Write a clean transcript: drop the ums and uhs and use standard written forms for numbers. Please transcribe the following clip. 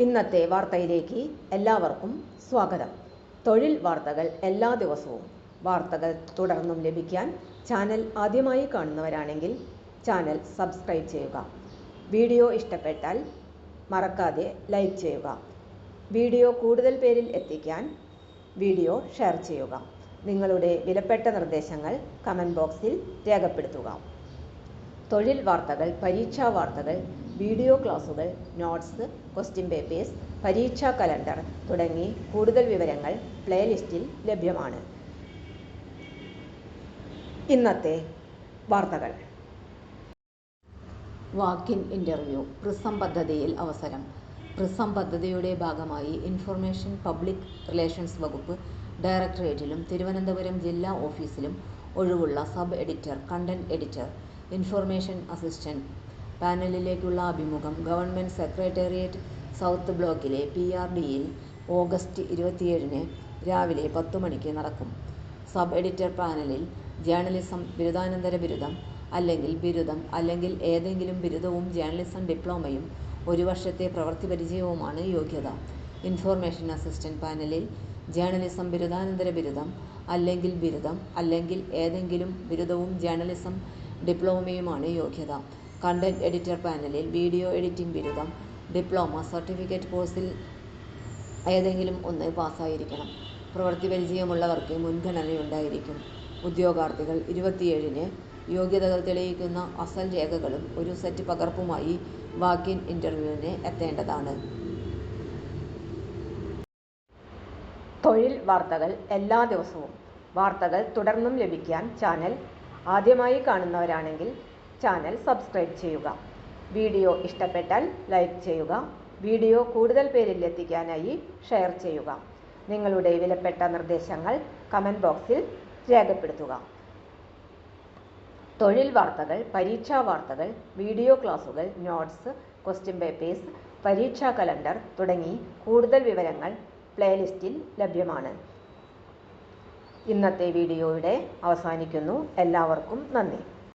ഇന്നത്തെ വാർത്തയിലേക്ക് എല്ലാവർക്കും സ്വാഗതം. തൊഴിൽ വാർത്തകൾ എല്ലാ ദിവസവും വാർത്തകൾ തുടർന്നും ലഭിക്കാൻ ചാനൽ ആദ്യമായി കാണുന്നവരാണെങ്കിൽ ചാനൽ സബ്സ്ക്രൈബ് ചെയ്യുക. വീഡിയോ ഇഷ്ടപ്പെട്ടാൽ മറക്കാതെ ലൈക്ക് ചെയ്യുക. വീഡിയോ കൂടുതൽ പേരിൽ എത്തിക്കാൻ വീഡിയോ ഷെയർ ചെയ്യുക. നിങ്ങളുടെ വിലപ്പെട്ട നിർദ്ദേശങ്ങൾ കമൻറ്റ് ബോക്സിൽ രേഖപ്പെടുത്തുക. തൊഴിൽ വാർത്തകൾ, പരീക്ഷാ വാർത്തകൾ, വീഡിയോ ക്ലാസുകൾ, നോട്ട്സ്, ക്വസ്റ്റ്യൻ പേപ്പേഴ്സ്, പരീക്ഷാ കലണ്ടർ തുടങ്ങി കൂടുതൽ വിവരങ്ങൾ പ്ലേലിസ്റ്റിൽ ലഭ്യമാണ്. ഇന്നത്തെ വാർത്തകൾ. വാക്ക്-ഇൻ ഇന്റർവ്യൂ. പ്രിസം പദ്ധതിയിൽ അവസരം. പ്രിസം പദ്ധതിയുടെ ഭാഗമായി ഇൻഫർമേഷൻ പബ്ലിക് റിലേഷൻസ് വകുപ്പ് ഡയറക്ടറേറ്റിലും തിരുവനന്തപുരം ജില്ലാ ഓഫീസിലും ഒഴിവുള്ള sub editor, content editor, information assistant പാനലിലേക്കുള്ള അഭിമുഖം ഗവൺമെന്റ് സെക്രട്ടേറിയറ്റ് സൗത്ത് ബ്ലോക്കിലെ PRD-യിൽ ഓഗസ്റ്റ് 27 രാവിലെ 10 മണിക്ക് നടക്കും. സബ് എഡിറ്റർ പാനലിൽ ജേർണലിസം ബിരുദാനന്തര ബിരുദം അല്ലെങ്കിൽ ബിരുദം അല്ലെങ്കിൽ ഏതെങ്കിലും ബിരുദവും ജേർണലിസം ഡിപ്ലോമയും 1 വർഷത്തെ പ്രവൃത്തി പരിചയവുമാണ് യോഗ്യത. ഇൻഫർമേഷൻ അസിസ്റ്റന്റ് പാനലിൽ ജേർണലിസം ബിരുദാനന്തര ബിരുദം അല്ലെങ്കിൽ ബിരുദം അല്ലെങ്കിൽ ഏതെങ്കിലും ബിരുദവും ജേർണലിസം ഡിപ്ലോമയുമാണ് യോഗ്യത. കണ്ടന്റ് എഡിറ്റർ പാനലിൽ വീഡിയോ എഡിറ്റിംഗ് ബിരുദം, ഡിപ്ലോമ, സർട്ടിഫിക്കറ്റ് കോഴ്സിൽ ഏതെങ്കിലും ഒന്ന് പാസ്സായിരിക്കണം. പ്രവൃത്തി പരിചയമുള്ളവർക്ക് മുൻഗണനയുണ്ടായിരിക്കും. ഉദ്യോഗാർത്ഥികൾ 27 യോഗ്യതകൾ തെളിയിക്കുന്ന അസൽ രേഖകളും ഒരു സെറ്റ് പകർപ്പുമായി വാക്ക്-ഇൻ ഇന്റർവ്യൂവിന് എത്തേണ്ടതാണ്. തൊഴിൽ വാർത്തകൾ എല്ലാ ദിവസവും വാർത്തകൾ തുടർന്നും ലഭിക്കാൻ ചാനൽ ആദ്യമായി കാണുന്നവരാണെങ്കിൽ ചാനൽ സബ്സ്ക്രൈബ് ചെയ്യുക. വീഡിയോ ഇഷ്ടപ്പെട്ടാൽ ലൈക്ക് ചെയ്യുക. വീഡിയോ കൂടുതൽ പേരിൽ എത്തിക്കാനായി ഷെയർ ചെയ്യുക. നിങ്ങളുടെ വിലപ്പെട്ട നിർദ്ദേശങ്ങൾ കമൻറ്റ് ബോക്സിൽ രേഖപ്പെടുത്തുക. തൊഴിൽ വാർത്തകൾ, പരീക്ഷാ വാർത്തകൾ, വീഡിയോ ക്ലാസുകൾ, നോട്ട്സ്, ക്വസ്റ്റ്യൻ പേപ്പേഴ്സ്, പരീക്ഷാ കലണ്ടർ തുടങ്ങി കൂടുതൽ വിവരങ്ങൾ പ്ലേലിസ്റ്റിൽ ലഭ്യമാണ്. ഇന്നത്തെ വീഡിയോയുടെ അവസാനിക്കുന്നു. എല്ലാവർക്കും നന്ദി.